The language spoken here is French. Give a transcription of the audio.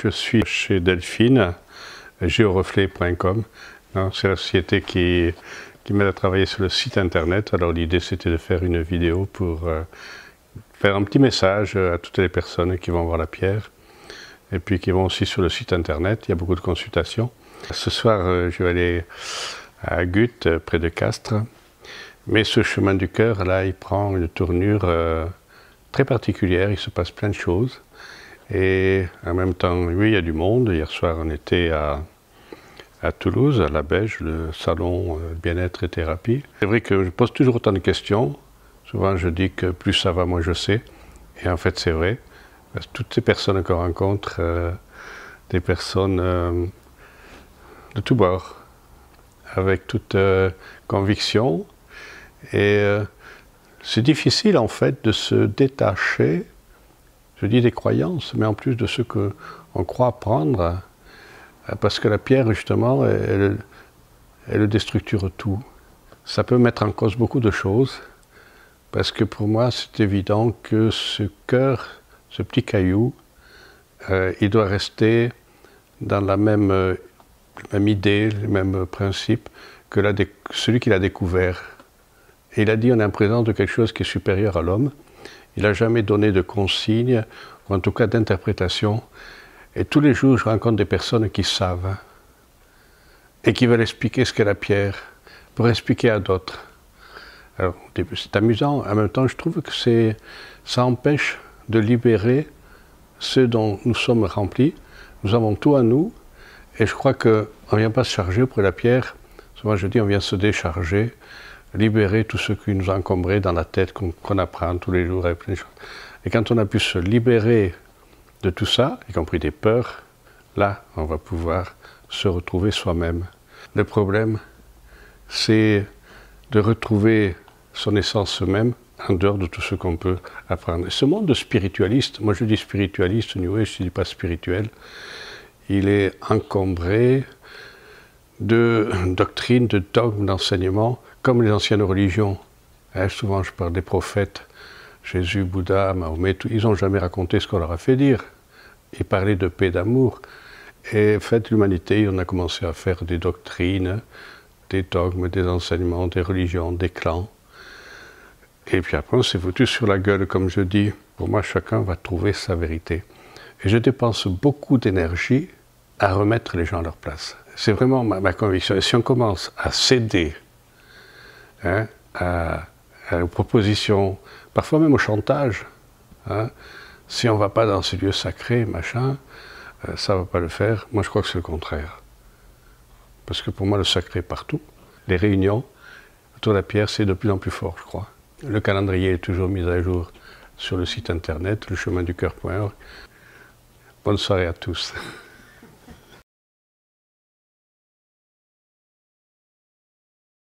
je suis chez Delphine, georeflet.com. C'est la société qui m'aide à travailler sur le site internet. Alors l'idée c'était de faire une vidéo pour faire un petit message à toutes les personnes qui vont voir la pierre et puis qui vont aussi sur le site internet. Il y a beaucoup de consultations. Ce soir je vais aller à Guth, près de Castres. Mais ce chemin du cœur là, il prend une tournure très particulière, il se passe plein de choses. Et en même temps, oui, il y a du monde. Hier soir, on était à Toulouse, à la Beige, le salon bien-être et thérapie. C'est vrai que je pose toujours autant de questions. Souvent, je dis que plus ça va, moins je sais. Et en fait, c'est vrai. Parce que toutes ces personnes qu'on rencontre, des personnes de tous bords, avec toute conviction. Et c'est difficile, en fait, de se détacher, je dis des croyances, mais en plus de ce qu'on croit apprendre, parce que la pierre, justement, elle déstructure tout. Ça peut mettre en cause beaucoup de choses, parce que pour moi, c'est évident que ce cœur, ce petit caillou, il doit rester dans la même idée, le même principe que celui qui l'a découvert. Et il a dit, on est en présence de quelque chose qui est supérieur à l'homme. Il n'a jamais donné de consignes, ou en tout cas d'interprétation. Et tous les jours, je rencontre des personnes qui savent et qui veulent expliquer ce qu'est la pierre, pour expliquer à d'autres. Alors, c'est amusant. En même temps, je trouve que ça empêche de libérer ce dont nous sommes remplis. Nous avons tout à nous. Et je crois qu'on ne vient pas se charger pour la pierre. Souvent, je dis, on vient se décharger, libérer tout ce qui nous encombrait dans la tête, qu'on apprend tous les jours avec plein de choses. Et quand on a pu se libérer de tout ça, y compris des peurs, là, on va pouvoir se retrouver soi-même. Le problème, c'est de retrouver son essence même en dehors de tout ce qu'on peut apprendre. Et ce monde de spiritualiste, moi je dis spiritualiste, New Age, je ne dis pas spirituel, il est encombré de doctrines, de dogmes, d'enseignements, comme les anciennes religions. Souvent je parle des prophètes, Jésus, Bouddha, Mahomet, ils n'ont jamais raconté ce qu'on leur a fait dire. Ils parlaient de paix, d'amour. Et en fait, l'humanité, on a commencé à faire des doctrines, des dogmes, des enseignements, des religions, des clans. Et puis après, on s'est foutu sur la gueule, comme je dis. Pour moi, chacun va trouver sa vérité. Et je dépense beaucoup d'énergie à remettre les gens à leur place. C'est vraiment ma conviction. Et si on commence à céder aux propositions, parfois même au chantage, si on ne va pas dans ces lieux sacrés, machin, ça ne va pas le faire. Moi, je crois que c'est le contraire. Parce que pour moi, le sacré est partout. Les réunions autour de la pierre, c'est de plus en plus fort, je crois. Le calendrier est toujours mis à jour sur le site internet, lechemindoucoeur.org. Bonne soirée à tous.